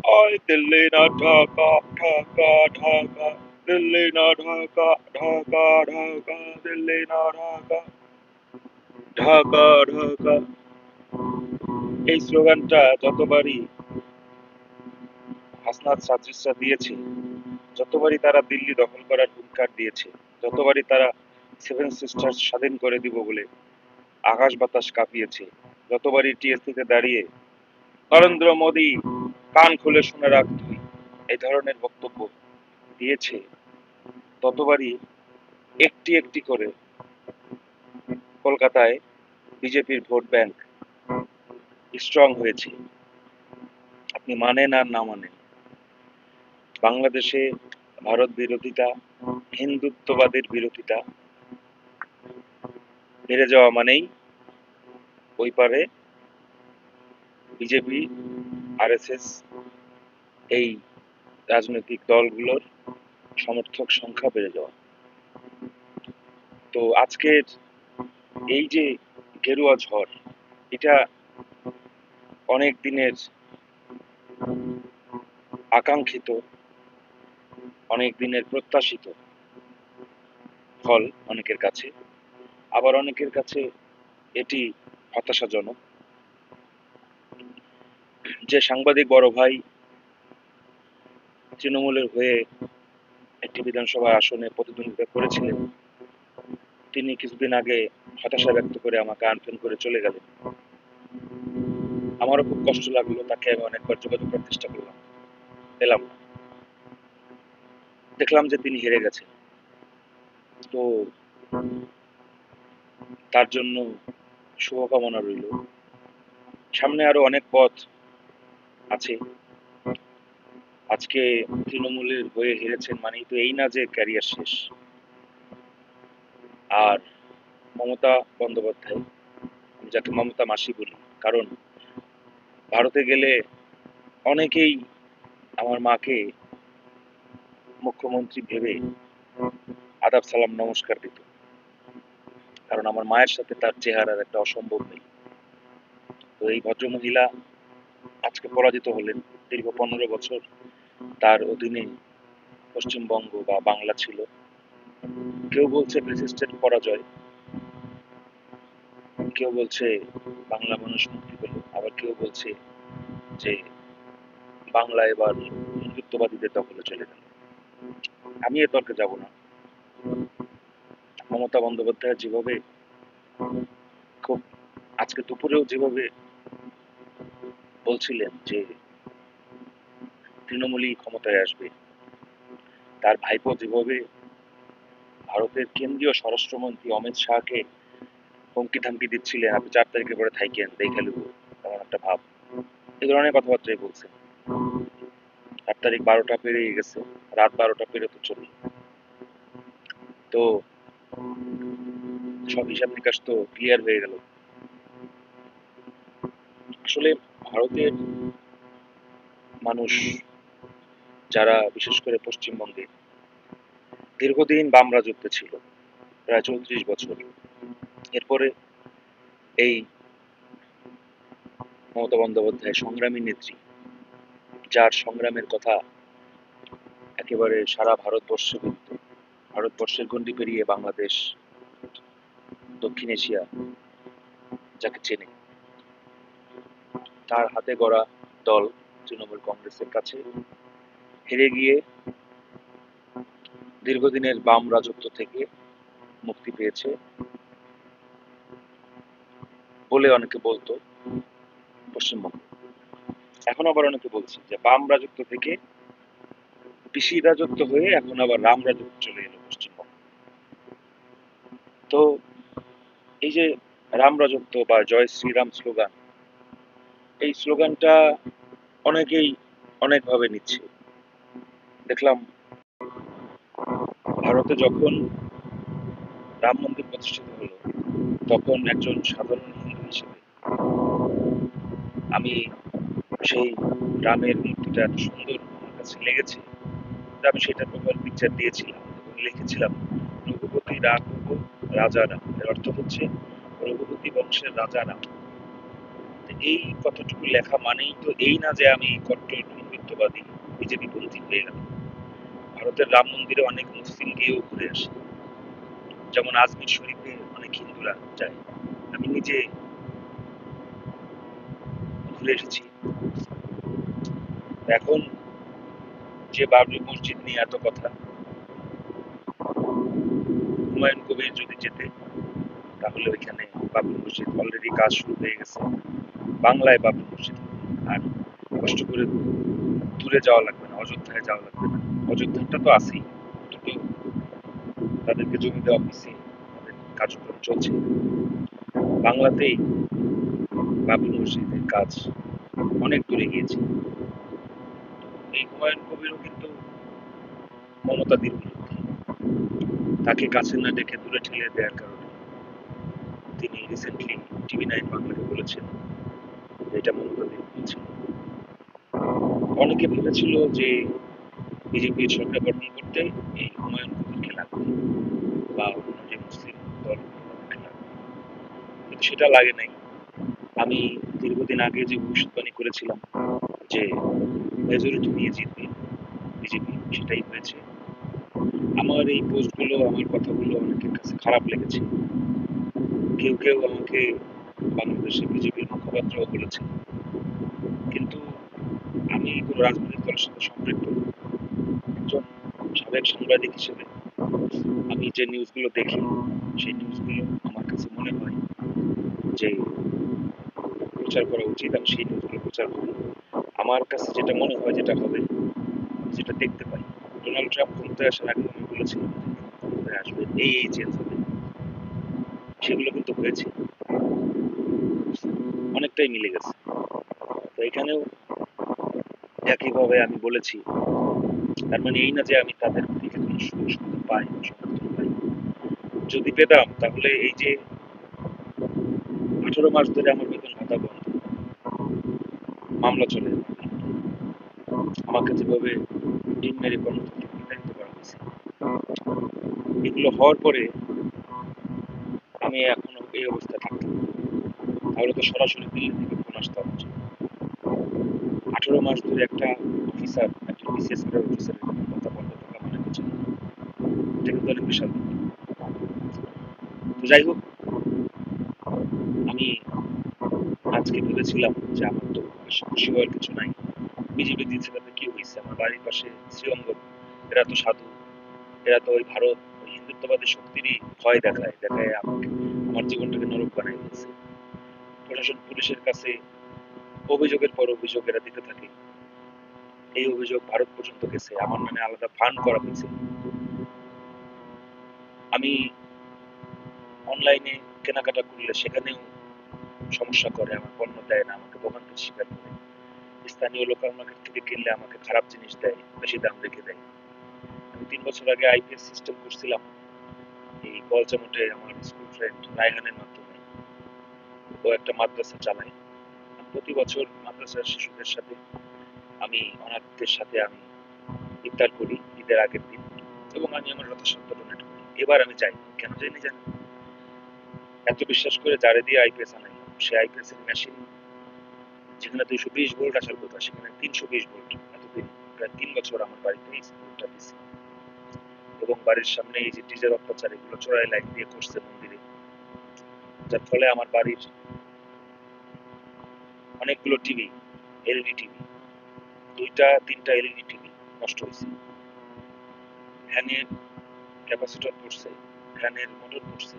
ওই দিল্লি না ঢাকা, ঢাকা ঢাকা, দিল্লি না ঢাকা, ঢাকা ঢাকা, দিল্লি না ঢাকা, ঢাকা ঢাকা। এই স্লোগানটা যতবারই হাসনাত সাজিদরা দিয়েছে, যতবারই তারা দিল্লি দখল করার হুঙ্কার দিয়েছে, যতবারই তারা সেভেন সিস্টার্স স্বাধীন করে দিব বলে আকাশ বাতাস কাঁপিয়েছে, যতবারই টিএসসিতে দাঁড়িয়ে নরেন্দ্র মোদী কান খুলে শুনে রাখ তুই এই ধরনের বক্তব্য দিয়েছে, ততবারই একটি একটি করে কলকাতায় বিজেপির ভোট ব্যাংক স্ট্রং হয়েছে। আপনি মানেন আর না মানেন, বাংলাদেশে ভারত বিরোধিতা, হিন্দুত্ববাদের বিরোধিতা বেড়ে যাওয়া মানেই ওই পারে বিজেপি, আরএসএস, এই রাজনৈতিক দলগুলোর সমর্থক সংখ্যা বেড়ে যাওয়া। তো আজকের এই যে গেরুয়া ঝড়, এটা অনেক দিনের আকাঙ্ক্ষিত, অনেক দিনের প্রত্যাশিত ফল অনেকের কাছে, আবার অনেকের কাছে এটি হতাশাজনক যে সাংবাদিক বড় ভাই তৃণমূলের হয়ে একটি বিধানসভা আসনে প্রতিদ্বন্দ্বিতা করেছিলেন, তিনি কিছুদিন আগে হতাশা ব্যক্ত করে আমাকে আনফ্রেন্ড করে চলে গেলেন। আমারও খুব কষ্ট লাগলো, তাকে আমি অনেকবার যোগাযোগ করার চেষ্টা করলাম, পেলাম না। দেখলাম যে তিনি হেরে গেছেন। তো তার জন্য শুভকামনা রইল। সামনে আরো অনেক পথ আছে। আজকে তৃণমূলের হয়ে হেরেছেন মানেই তো এই না যে ক্যারিয়ার শেষ। আর মমতা বন্দ্যোপাধ্যায়, আমি যাকে মমতা মাসি বলি, কারণ ভারতে গেলে অনেকেই আমার মাকে মুখ্যমন্ত্রী ভেবে আদাব সালাম নমস্কার দিত, কারণ আমার মায়ের সাথে তার চেহারার একটা অসম্ভব নেই। তো এই ভদ্রমহিলা আজকে পরাজিত হলেন। দীর্ঘ 15 বছর তার অধীনে পশ্চিমবঙ্গ বা বাংলা ছিল। কেউ বলছে প্রেসিস্টেন্ট পরাজয়, কেউ বলছে বাংলা মানুষ মুক্তি পেল, আবার কেউ বলছে যে বাংলা এবার হিন্দুত্ববাদীদের দখলে চলে গেল। আমি এ তর্কে যাব না। মমতা বন্দ্যোপাধ্যায় যেভাবে খুব আজকে দুপুরেও যেভাবে বলছিলেন যে তৃণমূলই ক্ষমতায় আসবে, তার ভাইপো যেভাবে ভারতের কেন্দ্রীয় স্বরাষ্ট্রমন্ত্রী অমিত শাহকে হুমকি ধামকি দিচ্ছিলেন, আপনি 4 তারিখের পরে থাইকেন দেখে নেব, তেমন একটা ভাব, এই ধরনের কথাবার্তাই বলছেন। 8 তারিখ 12টা পেরিয়ে গেছে, রাত 12টা পেরোতে চলল। তো সব হিসাব নিকাশ তো ক্লিয়ার হয়ে গেল। আসলে ভারতের মানুষ যারা বিশেষ করে পশ্চিমবঙ্গে দীর্ঘদিন বাম রাজত্বে ছিল, প্রায় 34 বছর, এরপরে এই মমতা বন্দ্যোপাধ্যায় সংগ্রামী নেত্রী, যার সংগ্রামের কথা একেবারে সারা ভারতবর্ষে বিদিত, ভারতবর্ষের গণ্ডি পেরিয়ে বাংলাদেশ, দক্ষিণ এশিয়া যাকে চেনে, তার হাতে গড়া দল তৃণমূল কংগ্রেসের কাছে হেরে গিয়ে দীর্ঘদিনের বাম রাজত্ব থেকে মুক্তি পেয়েছে বলে অনেকে বলতো পশ্চিমবঙ্গ। এখন আবার অনেকে বলছে যে বাম রাজত্ব থেকে পিসি রাজত্ব হয়ে এখন আবার রাম রাজত্ব চলে এলো পশ্চিমবঙ্গ। তো এই যে রাম রাজত্ব বা জয় শ্রীরাম স্লোগান, এই স্লোগানটা অনেকেই অনেকভাবে নিচ্ছে। দেখলাম ভারতে যখন রাম মন্দির প্রতিষ্ঠিত হলো, তখন একজন সাধারণ হিন্দু হিসেবে আমি সেই রামের মূর্তিটা এত সুন্দর আমার কাছে লেগেছে, আমি সেটার প্রোফাইল পিকচার দিয়েছিলাম এবং লিখেছিলাম রঘুপতি রাঘব রাজা রাম। এর অর্থ হচ্ছে রঘুপতি বংশের রাজা রাম। এই কতটুকু লেখা মানেই তো এই না যে আমি কট্টর হিন্দুত্ববাদী বিজেপি পন্থী হয়ে গেল। ভারতের রাম মন্দিরে অনেক মুসলিম গিয়েও ঘুরে আসে, যেমন আজমির শরীফে অনেক হিন্দুরা যায়। আমি নিজে ঘুরে এসেছি। এখন যে বাবরি মসজিদ নিয়ে এত কথা, হুমায়ুন কবির যদি যেতে, তাহলে ওইখানে বাবরি মসজিদ অলরেডি কাজ শুরু হয়ে গেছে। বাংলায় বাবরি মসজিদ হবে। আর কষ্ট করে দূরে যাওয়া লাগবে না, অযোধ্যায় যাওয়া লাগবে না। অযোধ্যাটা তো আছেই, ওটা তো তাদেরকে জমি দেওয়া হয়েছে, তাদের কার্যক্রম চলছে। বাংলাতেই বাবরি মসজিদের কাজ অনেক দূরে গিয়েছে। এই হুমায়ুন কবিরও কিন্তু মমতাদির বিরুদ্ধে, তাকে কাছে না ডেকে দূরে ঠেলে দেওয়ার কারণে তিনি রিসেন্টলি টিভি 9 বাংলাকে বলেছেন এটা মমতাদির বলছে। অনেকে ভেবেছিল যে বিজেপির সরকার গঠন করতে এই হুমায়ুন কবিরকে লাগবে বা অন্য যে মুসলিম দলগুলো তাদেরকে লাগবে, কিন্তু সেটা লাগে নাই। আমি দীর্ঘদিন আগে যে ভবিষ্যৎবাণী করেছিলাম যে মেজরিটি নিয়ে জিতবে বিজেপি, সেটাই হয়েছে। আমার এই পোস্টগুলো, আমার কথাগুলো অনেকের কাছে খারাপ লেগেছে। কেউ কেউ আমাকে বাংলাদেশে বিজেপির মুখপাত্রও বলেছে, কিন্তু আমি কোনো রাজনৈতিক দলের সাথে সম্পৃক্ত নই। একজন সাবেক সাংবাদিক হিসেবে আমি যে নিউজগুলো দেখি, সেই নিউজগুলো আমার কাছে মনে হয় যে প্রচার করা উচিত, আমি সেই নিউজগুলো প্রচার করি। আমার কাছে যেটা মনে হয় যেটা হবে, যেটা দেখতে পাই। ডোনাল্ড ট্রাম্প ক্ষমতায় আসার আগে আমি বলেছিলাম ক্ষমতায় আসবে, এই চেঞ্জ হবে, সেগুলো কিন্তু হয়েছে, অনেকটাই মিলে গেছে। তো এখানেও একইভাবে আমি বলেছি, তার মানে এই না যে আমি তাদের থেকে কোনো সুযোগ সুবিধা পাই, সমর্থন পাই। যদি পেতাম তাহলে এই যে 18 মাস ধরে আমার বেতন ভাতা বন্ধ, মামলা চলে, আমাকে যেভাবে ডিম মেরে কর্মক্ষেত্র থেকে বিতাড়িত করা হয়েছে, এগুলো হওয়ার পরে আমি এখনো এই অবস্থায় থাকতাম, তাহলে তো সরাসরি দিল্লি থেকে ফোন আসতো আমার জন্য। 18 মাস ধরে একটা অফিসার, একটা বিসিএস অফিসারের বেতন ভাতা বন্ধ থাকা মানে হচ্ছে না, এটা কিন্তু অনেক বিশাল ব্যাপার। তো যাই হোক, আমি আজকে ভেবেছিলাম যে আমার তো খুশি হওয়ার কিছু নাই, বিজেপি দিচ্ছে তাতে কি হয়েছে, আমার বাড়ির পাশে শ্রীঅঙ্গন, এরা তো সাধু, এরা তো ওই ভারত ওই হিন্দুত্ববাদী শক্তিরই ভয় দেখায় দেখায় আমাকে, আমার জীবনটাকে নরক বানাই দিয়েছে। প্রশাসন পুলিশের কাছে অভিযোগের পর অভিযোগ এরা দিতে থাকে, এই অভিযোগ ভারত পর্যন্ত গেছে, আমার নামে আলাদা ফান্ড করা হয়েছে। আমি অনলাইনে কেনাকাটা করলে সেখানেও সমস্যা করে, আমার পণ্য দেয় না, আমাকে ভোগান্তির শিকার করে। স্থানীয় লোকাল মার্কেট থেকে কিনলে আমাকে খারাপ জিনিস দেয়, বেশি দাম রেখে দেয়। আমি 3 বছর আগে আইপিএস সিস্টেম করছিলাম এই গলচামটে আমার স্কুল ফ্রেন্ড রায়হানের মাধ্যমে। ও একটা মাদ্রাসা চালায়, প্রতি বছর মাদ্রাসার শিশুদের সাথে আমি অনাথদের সাথে আমি ইফতার করি ঈদের আগের দিন, এবং আমি আমার যথাসাধ্য ডোনেট করি। এবার আমি যাই, কেন যাইনি জানি, এত বিশ্বাস করে যারে দিয়ে আইপিএস আনাইলাম, সে আইপিএস এর মেশিন যেখানে 220 ভোল্ট আসার কথা সেখানে 320 ভোল্ট এতদিন প্রায় 3 বছর আমার বাড়িতে এই ভোল্টটা দিচ্ছে। এবং বাড়ির সামনে এই যে ডিজের অত্যাচার, এগুলো চোরাই লাইন দিয়ে করছে মন্দিরে, যার ফলে আমার বাড়ির অনেকগুলো টিভি, এলইডি টিভি, 2টা 3টা এলইডি টিভি নষ্ট হয়েছে। ফ্যানের ক্যাপাসিটর পড়ছে, ফ্যানের মোটর পড়ছে,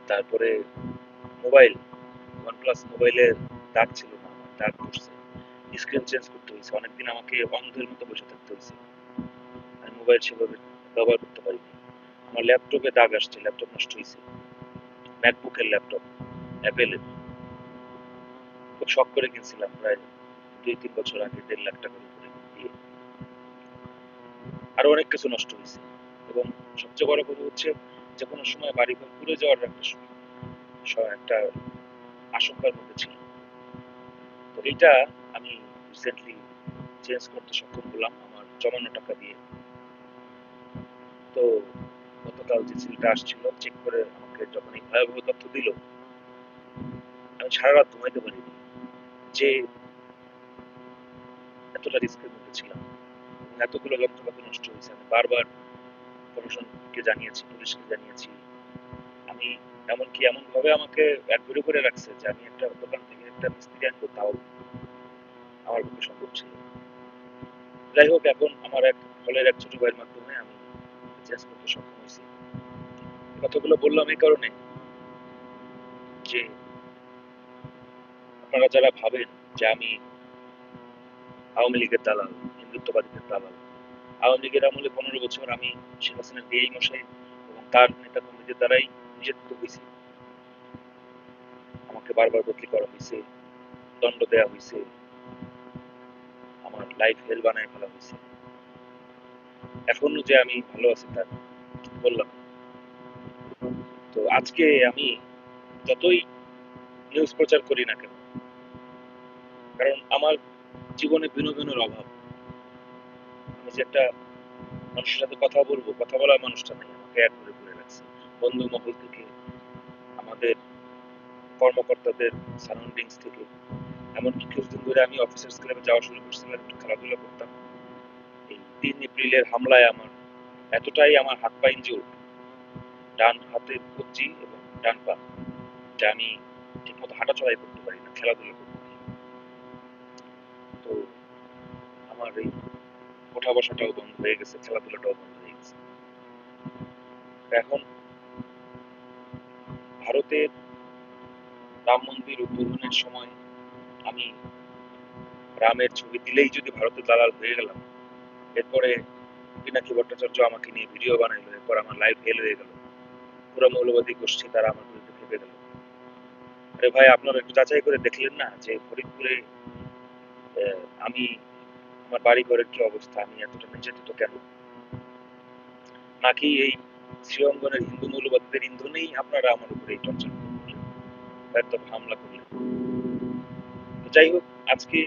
তারপরে মোবাইল, ওয়ানপ্লাস মোবাইলের দাগ ছিল না, দাগ পড়ছে, স্ক্রিন চেঞ্জ করতে হয়েছে, অনেকদিন আমাকে অন্ধের মতো বসে থাকতে হয়েছে, আমি মোবাইল সেভাবে ব্যবহার করতে পারিনি। আমার ল্যাপটপে দাগ আসছে, ল্যাপটপ নষ্ট হয়েছে, ম্যাকবুকের ল্যাপটপ, অ্যাপেলের, খুব শখ করে কিনছিলাম প্রায় 2-3 বছর আগে, 1.5 লাখ টাকার উপরে দিয়ে। আরো অনেক কিছু নষ্ট হয়েছে। এবং সবচেয়ে বড় কথা হচ্ছে যে কোনো সময় বাড়িঘর পুড়ে যাওয়ার একটা আশঙ্কার মধ্যে ছিল। তো এইটা আমি রিসেন্টলি চেঞ্জ করতে সক্ষম হলাম আমার জমানো টাকা দিয়ে। তো গতকাল যে ছেলেটা আসছিল চেক করে আমাকে যখন এই ভয়াবহ তথ্য দিল, আমি সারা রাত ঘুমাইতে পারিনি, যে এতটা রিস্কের মধ্যে ছিলাম এবং এতগুলো যন্ত্রপাতি নষ্ট হয়েছে। আমি বারবার প্রশাসনকে জানিয়েছি, পুলিশকে জানিয়েছি। আমি এমনকি এমনভাবে আমাকে অ্যাডমিটও করে রাখছে যে আমি একটা দোকান থেকে একটা মিস্ত্রি আনবো, তাও আমার পক্ষে সম্ভব ছিল না। যাই হোক, এখন আমার এক হলের এক ছোট ভাইয়ের মাধ্যমে আমি চেঞ্জ করতে সক্ষম হয়েছি। এই কথাগুলো বললাম এই কারণে যে আপনারা যারা ভাবেন যে আমি আওয়ামী লীগের দালাল, হিন্দুত্ববাদীদের দালাল, আওয়ামী লীগের আমলে 15 বছর আমি শেখ হাসিনার ডিআই মশাই এবং তার নেতা কর্মীদের দ্বারাই নিষিদ্ধ হয়েছি। আমাকে বারবার বদলি করা হয়েছে, দণ্ড দেওয়া হয়েছে, আমার লাইফ হেল বানায় ফেলা হয়েছে। এখনো যে আমি ভালো আছি তা বললাম। তো আজকে আমি যতই নিউজ প্রচার করি না কেন, কারণ আমার জীবনে বিনোদনের অভাব। আমি যে একটা মানুষের সাথে কথা বলবো, কথা বলার মানুষটা নাই, আমাকে অ্যাড করে করে রাখছে বন্ধু মহল থেকে, আমাদের কর্মকর্তাদের সারাউন্ডিংস থেকে। এমনকি কিছুদিন ধরে আমি অফিসার্স ক্লাবে যাওয়া শুরু করছিলাম, একটু খেলাধুলা করতাম। এই 3 এপ্রিলের হামলায় আমার এতটাই আমার হাত পা ইনজিউর্ড, ডান হাতের কবজি এবং ডান পা, যে আমি ঠিকমতো হাঁটাচলাই করতে পারি না, খেলাধুলা করতে পারি না। তো আমার এই ওঠা বসাটাও বন্ধ হয়ে গেছে, খেলাধুলাটাও বন্ধ হয়ে গেছে। এখন ভারতের রাম মন্দির উদ্বোধনের সময় আমি রামের ছবি দিলেই যদি ভারতের দালাল হয়ে গেলাম, এরপরে পিনাকি ভট্টাচার্য আমাকে নিয়ে ভিডিও বানাইলো, এরপর আমার লাইফ ফেল হয়ে গেল, পুরো মৌলবাদী গোষ্ঠী তারা আমার বিরুদ্ধে ভেবে গেল। আরে ভাই, আপনারা একটু যাচাই করে দেখলেন না যে ফরিদপুরে আমি আমার বাড়ি ঘরের কি অবস্থা, আমি এতটা নির্যাতিত কেন? নাকি এই শ্রীঅঙ্গনের হিন্দু মৌলবাদীদের ইন্ধনেই আপনারা আমার উপরে এই টর্চার করলেন, একদম হামলা করলেন? যাই হোক, আজকে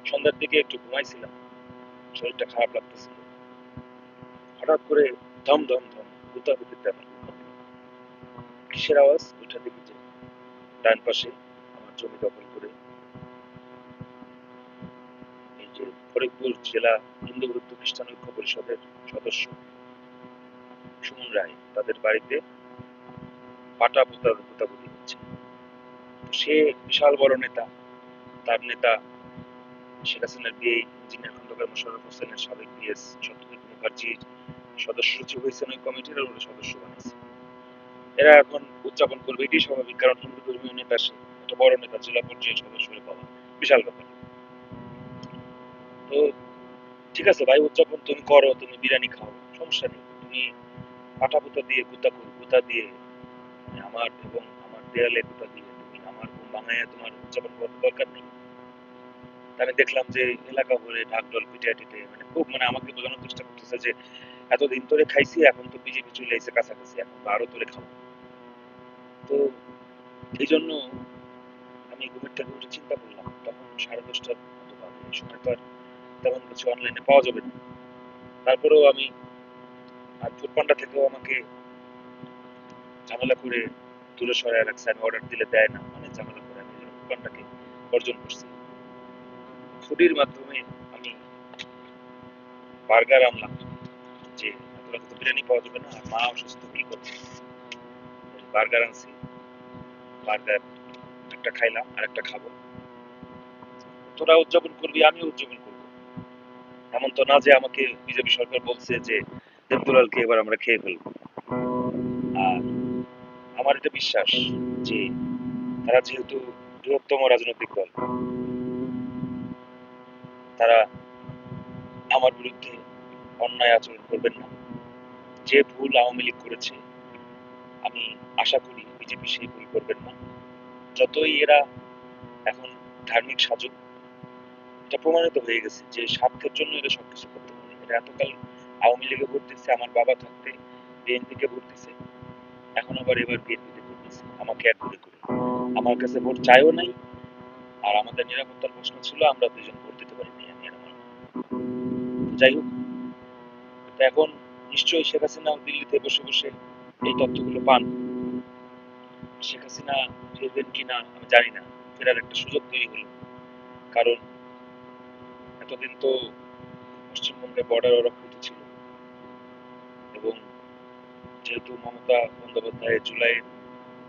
সন্ধ্যার দিকে একটু ঘুমাইছিলাম, শরীরটা খারাপ লাগতেছিল, হঠাৎ করে ধম ধম ধম হুতাহুতিতে আমার ঘুম ভাঙলো। কিসের আওয়াজ? ওইটা দেখি যে ডান পাশে আমার জমি দখল করে এই যে ফরিদপুর জেলা হিন্দু বৌদ্ধ খ্রিস্টান ঐক্য পরিষদের সদস্য সুমন রায়, তাদের বাড়িতে পাটা পোতাপুতি হচ্ছে। সে বিশাল বড় নেতা, তার নেতা শেখ হাসিনার বিয়ে ইঞ্জিনিয়ার খন্দকার মোশাররফ হোসেনের সাবেক বিএস সত্যজিৎ মুখার্জির সদস্য সচিব হয়েছেন ওই কমিটির, আর ওরা সদস্য বানিয়েছে। এরা এখন উদযাপন করবে, এটাই স্বাভাবিক, কারণ হিন্দু ধর্মীয় নেতা সে, একটা বড় নেতা, জেলা পর্যায়ে সদস্য হয়ে পাওয়া বিশাল ব্যাপার। তো ঠিক আছে ভাই, উদযাপন তুমি করো, তুমি বিরিয়ানি খাও, সমস্যা নেই। তুমি পাটা পুতা দিয়ে গুতা দিয়ে মানে আমার এবং আমার দেয়ালে গুতা দিয়ে তুমি আমার ঘুম ভাঙাইয়া তোমার উদযাপন করার দরকার নেই। আমি দেখলাম যে এলাকা ভরে ঢাকঢোল পিটাপিটি, মানে খুব, মানে আমাকে বোঝানোর চেষ্টা করতেছে যে এতদিন ধরে খাইছি, এখন তো বিজেপি চলে এসে কাছাকাছি, এখন তো আরো ধরে খাবো। তো এই জন্য আমি ঘুমের থেকে উঠে চিন্তা করলাম, তখন 10:30টার মতো বাজে, এই সময় তো আর তেমন কিছু অনলাইনে পাওয়া যাবে না। তারপরেও আমি, আর ফুডপান্ডা থেকেও আমাকে ঝামেলা করে দূরে সরায় রাখছে, আমি অর্ডার দিলে দেয় না, মানে ঝামেলা করে আমি ফুডপান্ডাকে বর্জন করছি। ফুডির মাধ্যমে আমি বার্গার আনলাম, যে এত রাতে তো বিরিয়ানি পাওয়া যাবে না, আর মা অসুস্থ, কি করছে, বার্গার আনছি। বার্গার একটা খাইলাম, আর একটা খাবো। তোরা উদযাপন করবি, আমিও উদযাপন করবো। এমন তো না যে আমাকে বিজেপি সরকার বলছে যে দেবদুলালকে এবার আমরা খেয়ে ফেলবো। আর আমার এটা বিশ্বাস যে তারা যেহেতু বৃহত্তম রাজনৈতিক দল, তারা আমার বিরুদ্ধে অন্যায় আচরণ করবেন না। যে ভুল আওয়ামী লীগ করেছে, আমি আশা করি বিজেপি সেই ভুল করবেন না। যতই এরা এখন ধার্মিক সাজুক, এটা প্রমাণিত হয়ে গেছে যে স্বার্থের জন্য এরা সবকিছু করতে পারে। এরা এতকাল আওয়ামী লীগে ভোট দিচ্ছে, আমার বাবা থাকতে বিএনপিকে ভোট দিচ্ছে, এখন আবার এবার বিএনপিতে ভোট দিচ্ছে আমাকে অ্যাড করে করে। আমার কাছে ভোট চাইও নাই, আর আমাদের নিরাপত্তার প্রশ্ন ছিল, আমরা দুজন ভোট দিতে পারিনি, আমি আর আমার মা। যাই হোক, তো এখন নিশ্চয়ই শেখ হাসিনা দিল্লিতে বসে বসে এই তথ্যগুলো পান। শেখ হাসিনা ফিরবেন কিনা আমি জানি না, ফেরার একটা সুযোগ তৈরি হলো, কারণ এতদিন তো পশ্চিমবঙ্গের বর্ডার রক্ষিত ছিল, এবং যেহেতু মমতা বন্দ্যোপাধ্যায় জুলাই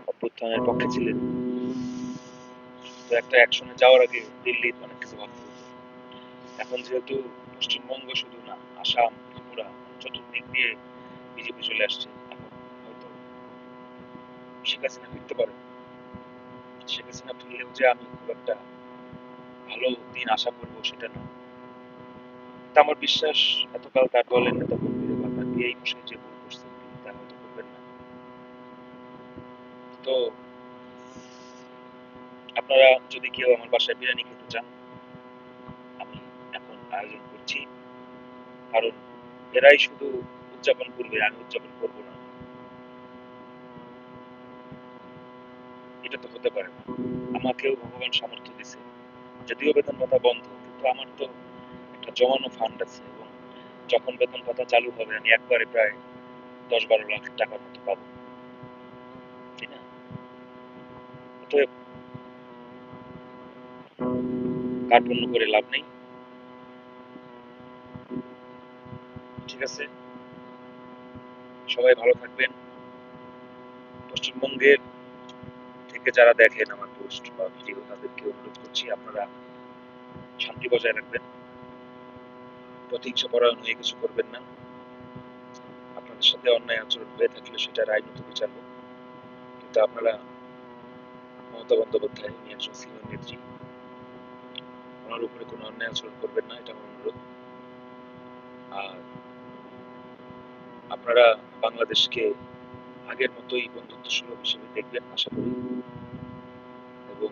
অভ্যুত্থানের পক্ষে ছিলেন, তো একটা অ্যাকশনে যাওয়ার আগে দিল্লির অনেক কিছু ভাবতে হতো। এখন যেহেতু পশ্চিমবঙ্গ শুধু না, আসাম, ত্রিপুরা, চতুর্দিক দিয়ে বিজেপি চলে আসছে, এখন হয়তো শেখ হাসিনা ফিরতে পারে। শেখ হাসিনা ফিরলেও যে আমি খুব একটা ভালো দিন আশা করবো সেটা না। তা আমার বিশ্বাস এতকাল তার দলের নেতা কর্মীরা বা তার এই বিষয়ে যে ভুল করছেন তিনি তা হয়তো করবেন না। তো আপনারা যদি কেউ আমার বাসায় বিরিয়ানি খেতে চান, আমি এখন আয়োজন করছি, কারণ এরাই শুধু উদযাপন করবে, আমি উদযাপন করবো না, এটা তো হতে পারে না। আমাকেও ভগবান সামর্থ্য দিছে, যদিও বেতন ভাতা বন্ধ, কিন্তু আমার তো একটা জমানো ফান্ড আছে, এবং যখন বেতন ভাতা চালু হবে আমি একবারে প্রায় 10-12 লাখ টাকার মতো পাবো, তাই না? অতএব কার্পণ্য করে লাভ নেই। ঠিক আছে, সবাই ভালো থাকবেন। পশ্চিমবঙ্গের থেকে যারা দেখেন আমার পোস্ট বা ভিডিও, তাদেরকে অনুরোধ করছি আপনারা শান্তি বজায় রাখবেন, প্রতিহিংসা পরায়ণ হয়ে কিছু করবেন না। আপনাদের সাথে অন্যায় আচরণ হয়ে থাকলে সেটার আইনত বিচার হোক, কিন্তু আপনারা মমতা বন্দ্যোপাধ্যায়, উনি একজন সিনিয়র নেত্রী, ওনার উপরে কোনো অন্যায় আচরণ করবেন না, এটা আমার অনুরোধ। আর আপনারা বাংলাদেশকে আগের মতোই বন্ধুত্ব সুলভ হিসেবে দেখবেন আশা করি, এবং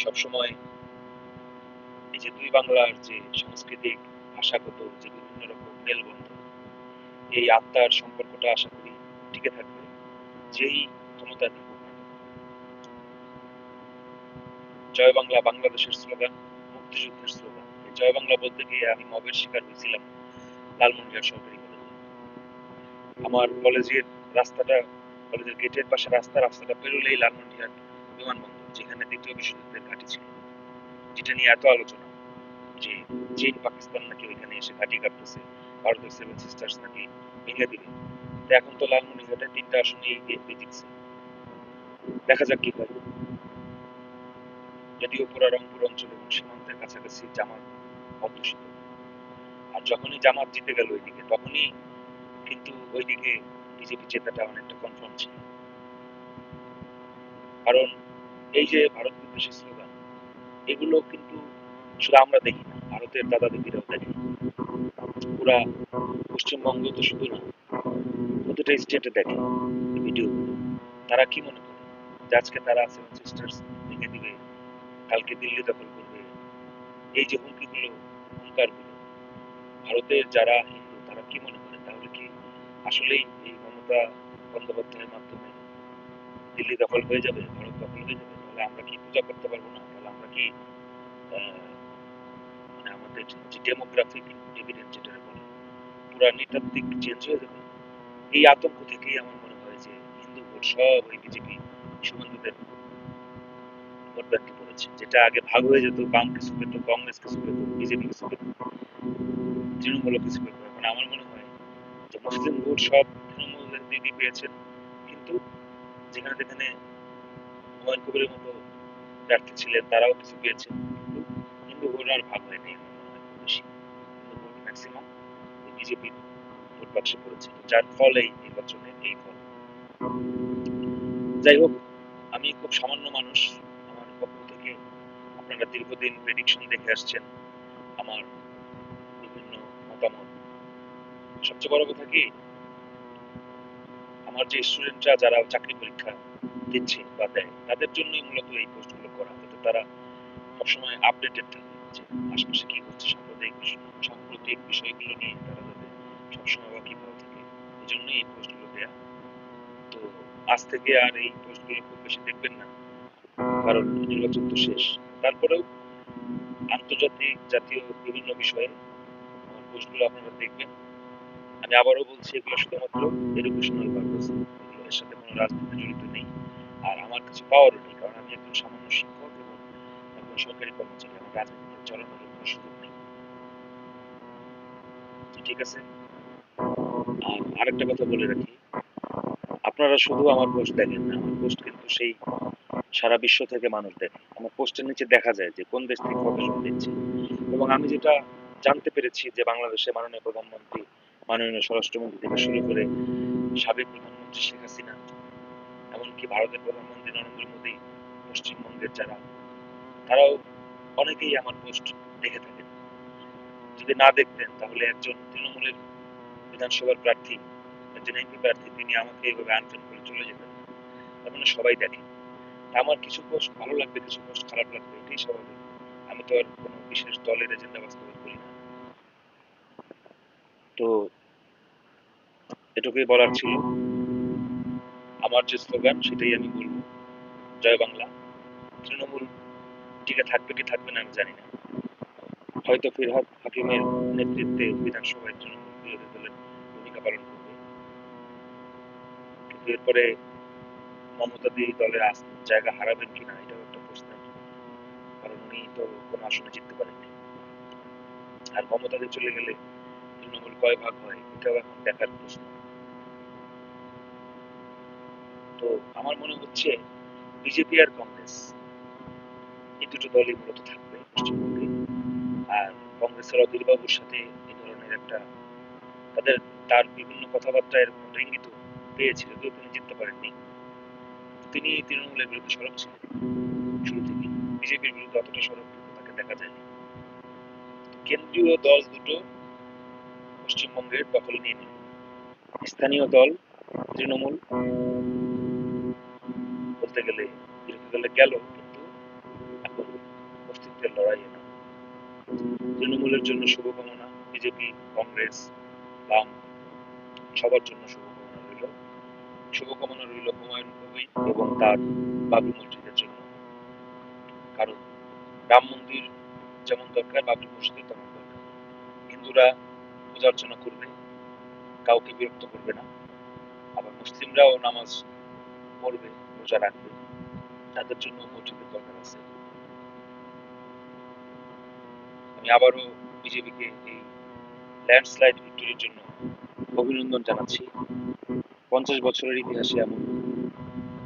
সবসময় এই যে দুই বাংলার যে সাংস্কৃতিক ভাষাগত যে বিভিন্ন রকম মেলবন্ধন, এই আত্মার সম্পর্কটা আশা করি টিকে থাকবে, যেই ক্ষমতা থাকুক না। জয় বাংলা বাংলাদেশের স্লোগান, মুক্তিযুদ্ধের স্লোগান। এই জয় বাংলা বলতে গিয়ে আমি মবের শিকার হয়েছিলাম লালমনিরহাট সরকারি কলেজে। আমার কলেজের রাস্তাটা, কলেজের গেটের পাশে রাস্তাটা পেরোলেই লালমনিরহাট বিমানবন্দর, যেখানে দ্বিতীয় বিশ্বযুদ্ধের ঘাঁটি ছিল, যেটা নিয়ে এত আলোচনা যে চীন পাকিস্তান নাকি ওইখানে এসে ঘাঁটি কাটতেছে, ভারতের সেভেন সিস্টার্স নাকি ভেঙে দিবে। তো এখন তো লালমনিরহাটে 3টা আসনেই বিএনপি জিতছে, দেখা যাক কি হয়। যদিও পুরা রংপুর অঞ্চল এবং সীমান্তের কাছাকাছি জামাত অধ্যুষিত, আর যখনই জামাত জিতে গেল ওইদিকে, তখনই কিন্তু ওইদিকে বিজেপি জেতাটা অনেকটা কনফার্ম ছিল। কারণ এই যে ভারত বিদ্বেষী স্লোগান, এগুলো কিন্তু শুধু আমরা দেখি না, ভারতের দাদা দিদিরাও দেখে। পুরা পশ্চিমবঙ্গ তো শুধু না, প্রতিটা স্টেটে দেখে এই ভিডিওগুলো। তারা কি মনে করে যে আজকে তারা সেভেন সিস্টার্স ভেঙে দিবে, কালকে দিল্লি দখল করবে, এই যে হুমকিগুলো, হুঙ্কারগুলো, ভারতের যারা হিন্দু তারা কি মনে করে, তাহলে কি আসলেই এই মমতা বন্দ্যোপাধ্যায়ের মাধ্যমে দিল্লি দখল হয়ে যাবে, ভারত দখল হয়ে যাবে? তাহলে আমরা কি পূজা করতে পারবো না? তাহলে আমরা কি মানে আমাদের যে ডেমোগ্রাফিক ডিভিডেন্ড যেটা বলে, পুরা নৃতাত্ত্বিক চেঞ্জ হয়ে যাবে? এই আতঙ্ক থেকেই আমার মনে হয় যে হিন্দু ভোট সব ওই বিজেপি শুভেন্দুদের ভোট ব্যাংকে পড়েছে, যেটা আগে ভাগ হয়ে যেত, বাম কিছু পেত, কংগ্রেস কিছু পেত, বিজেপি কিছু পেত, তৃণমূল কিছু পেত। এখন আমার মনে হয় যে মুসলিম ভোট সব তৃণমূল দিদি পেয়েছেন, কিন্তু যেখানে যেখানে হুমায়ুন কবিরের মতো প্রার্থী ছিলেন তারাও কিছু পেয়েছেন, কিন্তু হিন্দু ভোট আর ভাগ হয়নি আমার মনে হয় খুব বেশি। Hindu vote maximum BJP vote বাক্সে পড়েছে, যার ফল এই নির্বাচনে এই ফল। যাই হোক, আমি খুব সামান্য মানুষ, আমার পক্ষ থেকে আপনারা দীর্ঘদিন প্রেডিকশন দেখে আসছেন, আমার বিভিন্ন মতামত। সবচেয়ে বড় কথা কি, আমার যে স্টুডেন্টরা যারা চাকরি পরীক্ষা দিচ্ছে বা দেয়, তাদের জন্যই মূলত এই পোস্টগুলো করা, যাতে তারা সবসময় আপডেটেড থাকে যে আশপাশে কি হচ্ছে, সাম্প্রতিক বিষয়গুলো নিয়ে তারা যাতে সবসময় ওয়াকিবহাল থাকে। এই জন্যই এই পোস্টগুলো দেয়া। তো আজ থেকে আর এই পোস্টগুলো খুব বেশি দেখবেন না, কারণ নির্বাচন তো শেষ। তারপরেও আন্তর্জাতিক, জাতীয় বিভিন্ন বিষয়ে আমার পোস্টগুলো আপনারা দেখবেন। আমি আবারও বলছি, এগুলো শুধুমাত্র এডুকেশনাল পারপাস, এগুলো এর সাথে কোনো রাজনীতি জড়িত নেই, আর আমার কিছু পাওয়ারও নেই, কারণ আমি একজন সামান্য শিক্ষক এবং একজন একজন সরকারি কর্মচারী, আমার রাজনীতিতে জড়ানোর কোনো সুযোগ নেই। ঠিক আছে? আর আরেকটা কথা বলে রাখি, আপনারা শুধু আমার পোস্ট দেখেন না, আমার পোস্ট কিন্তু সেই সারা বিশ্ব থেকে মানুষ দেখে। আমার পোস্টের নিচে দেখা যায় যে কোন দেশ থেকে কতজন দেখছে। এবং আমি যেটা জানতে পেরেছি যে বাংলাদেশে মাননীয় প্রধানমন্ত্রী, মাননীয় স্বরাষ্ট্রমন্ত্রী থেকে শুরু করে সাবেক প্রধানমন্ত্রী শেখ হাসিনা, এমনকি ভারতের প্রধানমন্ত্রী নরেন্দ্র মোদী, পশ্চিমবঙ্গের যারা, তারাও অনেকেই আমার পোস্ট দেখে থাকেন। যদি না দেখতেন তাহলে একজন তৃণমূলের বিধানসভার প্রার্থী, একজন এমপি প্রার্থী, তিনি আমাকে এইভাবে আনফ্রেন্ড করে চলে যেতেন। তার মানে সবাই দেখে। আমার কিছু পোস্ট ভালো লাগবে, কিছু পোস্ট খারাপ লাগবে, এটাই স্বাভাবিক। আমি তো আর কোনো বিশেষ দলের এজেন্ডা বাস্তবায়ন করি না। তো এটুকুই বলার ছিল। আমার যে স্লোগান সেটাই আমি বলবো, জয় বাংলা। তৃণমূল টিকে থাকবে কি থাকবে না আমি জানি না, হয়তো ফিরহাদ হাকিমের নেতৃত্বে বিধানসভায় তৃণমূল বিরোধী দলের ভূমিকা পালন করবে, কিন্তু এরপরে মমতা দিয়ে দলের জায়গা হারাবেন কিনা এটাও একটা প্রশ্নের, কারণ উনি তো কোনো আসনে জিততে পারেননি। আর মমতা দিয়ে চলে গেলে তৃণমূল কয় ভাগ হয় এটাও এখন দেখার প্রশ্ন। তো আমার মনে হচ্ছে বিজেপি আর কংগ্রেস এই দুটো দলই মূলত থাকবে পশ্চিমবঙ্গে। আর কংগ্রেসের অধীর বাবুর সাথে এই ধরনের একটা, তাদের, তার বিভিন্ন কথাবার্তা এরকম একটা ইঙ্গিত পেয়েছে, যদিও তিনি জিততে পারেননি। তিনি তৃণমূলের বিরুদ্ধে সরব ছিলেন শুরু থেকে, বিজেপির বিরুদ্ধে অতটা সরব কিন্তু তাকে দেখা যায়নি। কেন্দ্রীয় দল দুটো পশ্চিমবঙ্গের দখল নিয়ে নিল, স্থানীয় দল তৃণমূল বলতে গেলে বিরোধী দলে গেল, কিন্তু এখন অস্তিত্বের লড়াইয়ে না। তৃণমূলের জন্য শুভকামনা, বিজেপি, কংগ্রেস, বাম, সবার জন্য শুভকামনা রইল। শুভকামনা রইল হুমায়ুন কবির এবং তার বাবরি মসজিদের জন্য। কারণ রাম মন্দির যেমন দরকার, বাবরি মসজিদের তেমন দরকার। হিন্দুরা পূজা অর্চনা করবে, কাউকে বিরক্ত করবে না। আবার মুসলিমরাও নামাজ পড়বে, রোজা রাখবে, তাদের জন্য মসজিদের দরকার আছে। আমি আবারও বিজেপিকে এই ল্যান্ডস্লাইড ভিক্টরির জন্য অভিনন্দন জানাচ্ছি। 50 বছরের ইতিহাসে এমন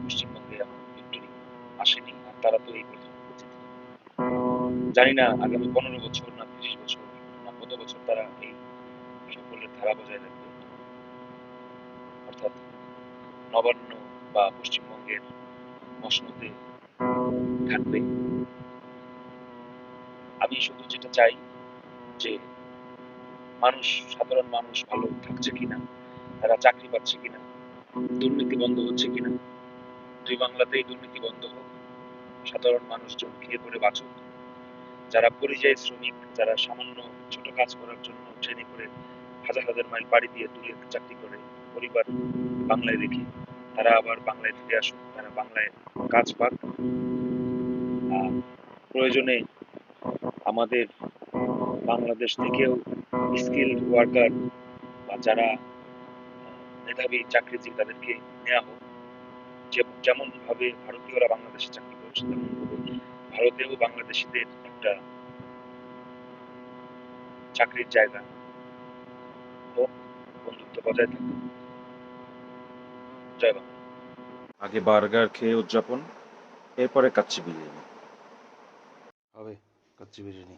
পশ্চিমবঙ্গে এমন ভিক্টরি আসেনি, আর তারা তো এই প্রথম জিতেছে। জানি না আগামী 15 বছর না 30 বছর না কত বছর তারা এই সাফল্যের ধারা বজায় রাখবে, অর্থাৎ নবান্ন বা পশ্চিমবঙ্গের মসনদে থাকবে। আমি শুধু যেটা চাই যে মানুষ, সাধারণ মানুষ ভালো থাকছে কিনা, তারা চাকরি পাচ্ছে কিনা, দুর্নীতি বন্ধ হচ্ছে কিনা, দুই বাংলাতেই দুর্নীতি বন্ধ হোক, সাধারণ মানুষজন খেয়ে পরে বাঁচুক। যারা পরিযায়ী শ্রমিক, যারা সামান্য ছোট কাজ করার জন্য ট্রেনে করে হাজার হাজার মাইল পাড়ি দিয়ে দূরে চাকরি করে পরিবার বাংলায় রেখে, তারা আবার বাংলায় ফিরে আসুক, তারা বাংলায় কাজ পাক। আর প্রয়োজনে আমাদের বাংলাদেশ থেকেও স্কিল্ড ওয়ার্কার বা যারা মেধাবী চাকরিজীবী তাদেরকে নেওয়া হোক। যেমন ভাবে ভারতীয়রা বাংলাদেশে চাকরি করছে, তেমন ভাবে ভারতেও বাংলাদেশিদের একটা চাকরির জায়গা হোক, বন্ধুত্ব বজায় থাকুক। জয় বাংলা। আগে বার্গার খেয়ে উদযাপন, এরপরে কাচ্চি বিরিয়ানি হবে কাচ্চি বিরিয়ানি।